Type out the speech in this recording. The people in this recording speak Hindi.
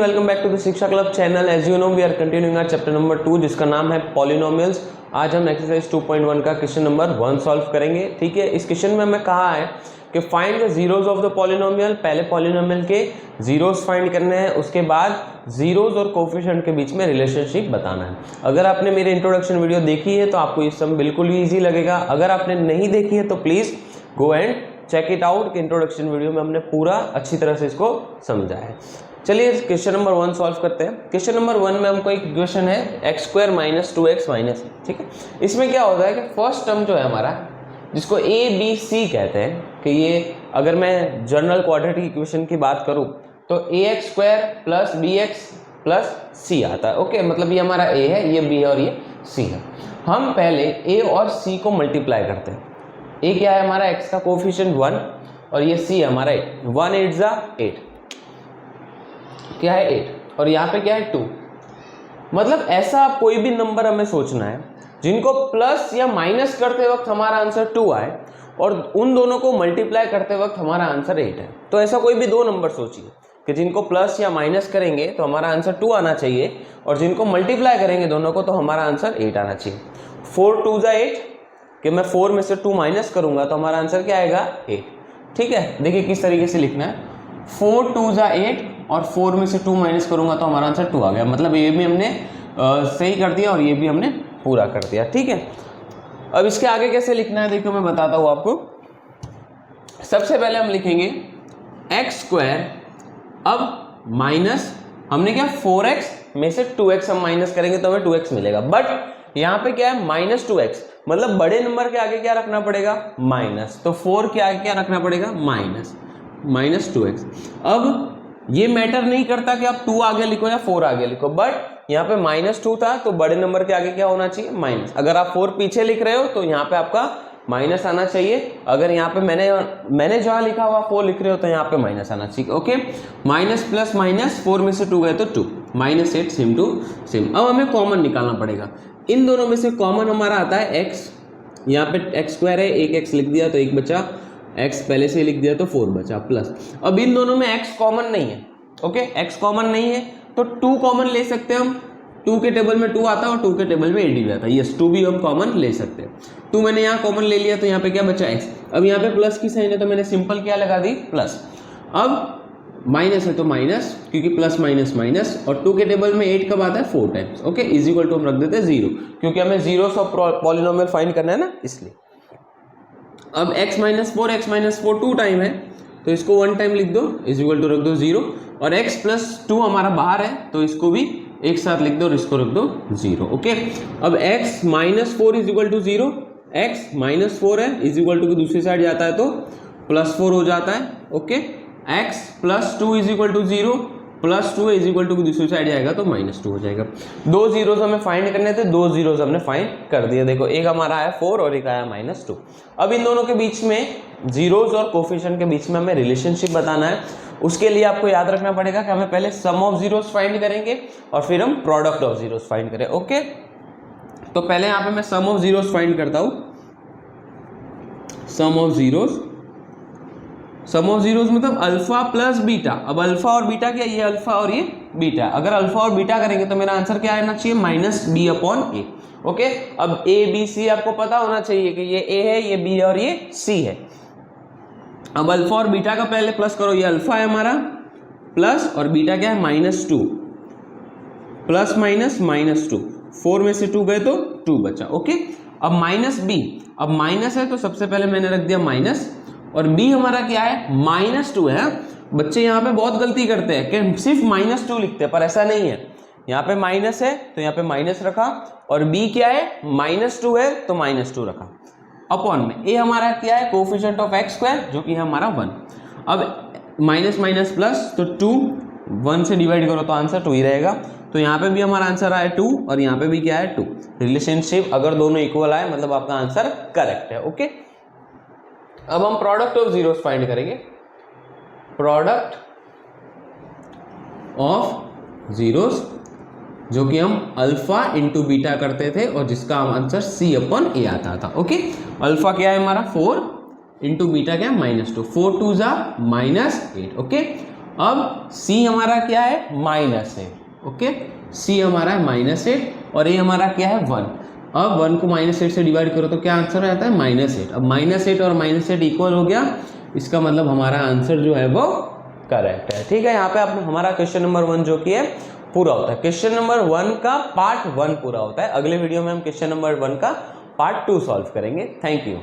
Welcome back to the Shiksha club channel. As you know we are continuing our chapter number 2 जिसका नाम है पॉलिनोमियल्स। आज हम एक्सरसाइज 2.1 का क्वेश्चन नंबर 1 सॉल्व करेंगे। ठीक है, इस क्वेश्चन में हमें कहा है कि find the zeros of the polynomial. पहले पॉलिनोमियल के जीरोज फाइंड करने हैं, उसके बाद जीरोज और कोफिशिएंट के बीच में रिलेशनशिप बताना है। अगर आपने मेरी इंट्रोडक्शन वीडियो देखी है तो आपको ये सब बिल्कुल ही ईजी लगेगा। अगर आपने नहीं देखी है तो please go and check it out. Introduction video में हमने पूरा अच्छी तरह से इसको समझा है। चलिए क्वेश्चन नंबर 1 सॉल्व करते हैं। क्वेश्चन नंबर 1 में हमको एक इक्वेशन है x² - 2x - ठीक है। इसमें क्या होता है कि फर्स्ट टर्म जो है हमारा, जिसको a b c कहते हैं, कि ये अगर मैं जनरल क्वाड्रेटिक इक्वेशन की बात करूं तो ax² + bx + c आता है। ओके, मतलब ये हमारा a है, ये b है और ये c है। हम पहले a और c को मल्टीप्लाई करते हैं। a क्या है हमारा, x का कोफिशिएंट 1 और ये c है हमारा 8। 1 8 ज़ा 8, क्या है 8, और यहाँ पे क्या है 2। मतलब ऐसा कोई भी नंबर हमें सोचना है जिनको प्लस या माइनस करते वक्त हमारा आंसर 2 आए और उन दोनों को मल्टीप्लाई करते वक्त हमारा आंसर 8 है। तो ऐसा कोई भी दो नंबर सोचिए कि जिनको प्लस या माइनस करेंगे तो हमारा आंसर 2 आना चाहिए और जिनको मल्टीप्लाई करेंगे दोनों को तो हमारा आंसर 8 आना चाहिए। 4 2 ज़ा 8, कि मैं 4 में से 2 माइनस करूंगा तो हमारा आंसर क्या आएगा 8। ठीक है, देखिए किस तरीके से लिखना है। 4 2 ज़ा 8 और 4 में से 2 माइनस करूंगा तो हमारा आंसर 2 आ गया। मतलब ये भी हमने सही कर दिया और ये भी हमने पूरा कर दिया। ठीक है, अब इसके आगे कैसे लिखना है देखो मैं बताता हूँ आपको। सबसे पहले हम लिखेंगे x², अब माइनस हमने क्या 4x में से 2x हम माइनस करेंगे तो हमें 2x मिलेगा। बट यहाँ पे क्या है -2x, मतलब बड़े नंबर के आगे क्या रखना पड़ेगा, माइनस। तो 4 के आगे क्या रखना पड़ेगा, -2x। अब ये मैटर नहीं करता कि आप 2 आगे लिखो या 4 आगे लिखो, बट यहाँ पे -2 था तो बड़े नंबर के आगे क्या होना चाहिए, माइनस। अगर आप 4 पीछे लिख रहे हो तो यहाँ पे आपका माइनस आना चाहिए। अगर यहाँ पे मैंने जहाँ लिखा हुआ 4 लिख रहे हो तो यहाँ पे माइनस आना चाहिए। ओके, माइनस प्लस माइनस, 4 में से 2 गए तो 2, -8 सेम टू सेम। अब हमें कॉमन निकालना पड़ेगा। इन दोनों में से कॉमन हमारा आता है x। यहाँ पे x² है, एक x लिख दिया तो 1 बचा, x पहले से लिख दिया तो 4 बचा, प्लस। अब इन दोनों में x कॉमन नहीं है। ओके, x कॉमन नहीं है तो 2 कॉमन ले सकते हैं हम। 2 के टेबल में 2 आता है और 2 के टेबल में 8 भी आता है। यस, 2 भी हम कॉमन ले सकते हैं। 2 मैंने यहाँ कॉमन ले लिया तो यहाँ पे क्या बचा x। अब यहाँ पे प्लस की साइन है तो मैंने सिंपल क्या लगा दी, प्लस। अब माइनस है तो माइनस, क्योंकि प्लस माइनस माइनस, और 2 के टेबल में 8 कब आता है, 4 times. Okay, is equal to हम रख देते हैं 0, क्योंकि हमें जीरोस ऑफ पॉलिनोमियल फाइंड करना है ना, इसलिए। अब x - 4 x - 4 2 टाइम है तो इसको 1 टाइम लिख दो, इज इक्वल टू रख दो 0, और x + 2 हमारा बाहर है तो इसको भी एक साथ लिख दो और इसको रख दो 0। ओके, अब x - 4 is equal to 0, x - 4 है इज इक्वल टू की दूसरी साइड जाता है तो +4 हो जाता है। Okay, x + 2 is equal to 0, +2 is equal to की दूसरी साइड जाएगा तो -2 हो जाएगा। 2 जीरोज हमें फाइंड करने थे, 2 जीरोज हमने फाइंड कर दिए। देखो एक हमारा आया 4 और एक आया -2। अब इन दोनों के बीच में जीरोज और कोफिशिएंट के बीच में हमें रिलेशनशिप बताना है। उसके लिए आपको याद रखना पड़ेगा कि हमें पहले सम ऑफ जीरोज फाइंड करेंगे और फिर हम प्रोडक्ट ऑफ जीरोज फाइंड करें। ओके, तो पहले यहाँ पे मैं सम ऑफ जीरोज फाइंड करता हूं। सम ऑफ जीरोज मतलब अल्फा प्लस बीटा। अब अल्फा और बीटा क्या, ये अल्फा और ये बीटा। अगर अल्फा और बीटा करेंगे तो मेरा आंसर क्या आना चाहिए, -b/a। ओके, अब a b c आपको पता होना चाहिए कि ये a है, ये b है और ये c है। अब अल्फा और बीटा का पहले प्लस करो, ये अल्फा है हमारा प्लस, और बीटा क्या है -2, प्लस माइनस -2, 4 में से 2 गए तो 2 बचा। ओके, अब -b, अब माइनस है तो सबसे पहले मैंने रख दिया माइनस, और b हमारा क्या है, -2 है। बच्चे यहाँ पे बहुत गलती करते हैं कि सिर्फ -2 लिखते हैं, पर ऐसा नहीं है। यहाँ पे माइनस है तो यहाँ पे माइनस रखा, और b क्या है, -2 है तो -2 रखा, अपॉन में a हमारा क्या है, कोफिशिएंट ऑफ x² जो कि है हमारा 1। अब माइनस माइनस प्लस तो 2, 1 से डिवाइड करो तो आंसर 2 ही रहेगा। तो यहाँ पे भी हमारा आंसर आया 2 और यहाँ पे भी क्या है 2। रिलेशनशिप अगर दोनों इक्वल आए मतलब आपका आंसर करेक्ट है। ओके, अब हम प्रोडक्ट ऑफ जीरोस फाइंड करेंगे। प्रोडक्ट ऑफ जीरोस जो कि हम अल्फा इंटू बीटा करते थे और जिसका आंसर c/a आता था। ओके, अल्फा क्या है हमारा 4 इंटू बीटा क्या है -2, 4 2 ज़ा -8। ओके, अब सी हमारा क्या है, -8, ओके, सी हमारा है -8 और ये हमारा क्या है 1। अब 1 को -8 से डिवाइड करो तो क्या आंसर आता है, -8। अब -8 और -8 इक्वल हो गया, इसका मतलब हमारा आंसर जो है वो करेक्ट है। ठीक है, यहाँ पे आपने हमारा क्वेश्चन नंबर 1 जो कि है पूरा होता है। क्वेश्चन नंबर 1 का पार्ट 1 पूरा होता है। अगले वीडियो में हम क्वेश्चन नंबर 1 का पार्ट 2 सॉल्व करेंगे। Thank you.